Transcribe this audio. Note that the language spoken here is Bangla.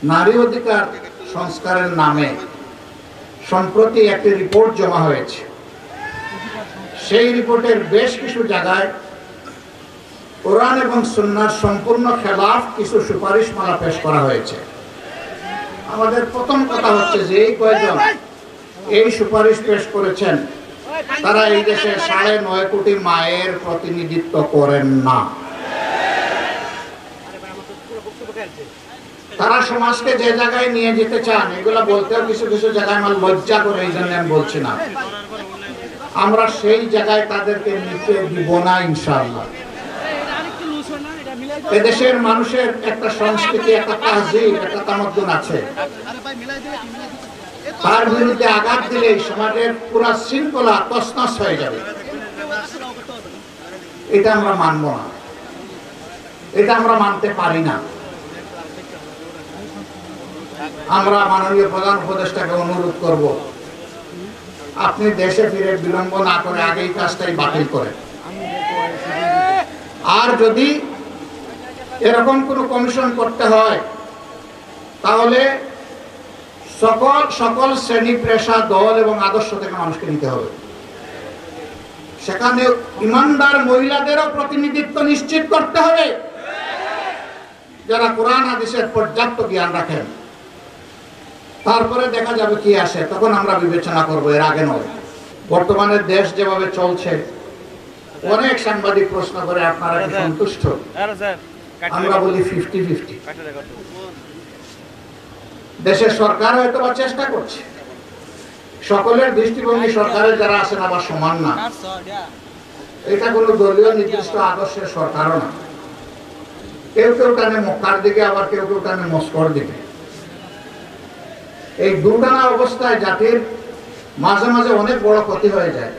নারী অধিকার সংস্কারের নামে সম্প্রতি একটি রিপোর্ট জমা হয়েছে। সেই রিপোর্টের বেশ কিছু জায়গায় কোরআন এবং সুন্নাহর সম্পূর্ণ খেলাফ কিছু সুপারিশমালা পেশ করা হয়েছে। আমাদের প্রথম কথা হচ্ছে যে এই কয়েকজন এই সুপারিশ পেশ করেছেন তারা এই দেশে 9.5 কোটি মায়ের প্রতিনিধিত্ব করেন না। তারা সমাজকে যে জায়গায় নিয়ে যেতে চান এগুলা বলতেও কিছু কিছু জায়গায় আমার লজ্জা করে, এই জন্য আমি বলছি না। আমরা সেই জায়গায় তাদেরকে নিতে দিব না ইনশাআল্লাহ। এদেশের মানুষের একটা সংস্কৃতি, একটা তাহজিব, একটা তামাদ্দুন আছে। তার বিরুদ্ধে আঘাত দিলে সমাজের পুরা শৃঙ্খলা তছনছ হয়ে যাবে। এটা আমরা মানব না, এটা আমরা মানতে পারি না। আমরা মাননীয় প্রধান উপদেষ্টাকে অনুরোধ করব, আপনি দেশে ফিরে বিলম্ব না করে আগেই কাজটাই বাতিল করেন। আর যদি এরকম কোনো কমিশন করতে হয় তাহলে সকল শ্রেণী, পেশা, দল এবং আদর্শ থেকে মানুষকে নিতে হবে। সেখানে ইমানদার মহিলাদেরও প্রতিনিধিত্ব নিশ্চিত করতে হবে, যারা কোরআন হাদিসের পর্যাপ্ত জ্ঞান রাখেন। তারপরে দেখা যাবে কি আসে, তখন আমরা বিবেচনা করব, এর আগে নয়। বর্তমানে দেশ যেভাবে চলছে, অনেক সাংবাদিক প্রশ্ন করে আপনারা কি সন্তুষ্ট? আমরা বলি 50-50। দেশের সরকার হয়তো বা চেষ্টা করছে, সকলের দৃষ্টিভঙ্গি সরকারের যারা আছেন আবার সমান না। এটা কোনো দলীয় নির্দিষ্ট আদর্শের সরকারও না। কেউ কেউ টানে মক্কার দিকে, আবার কেউ কেউ টানে মস্কোর দিকে। এই দুটানা অবস্থায় জাতির মাঝে মাঝে অনেক বড় ক্ষতি হয়ে যায়।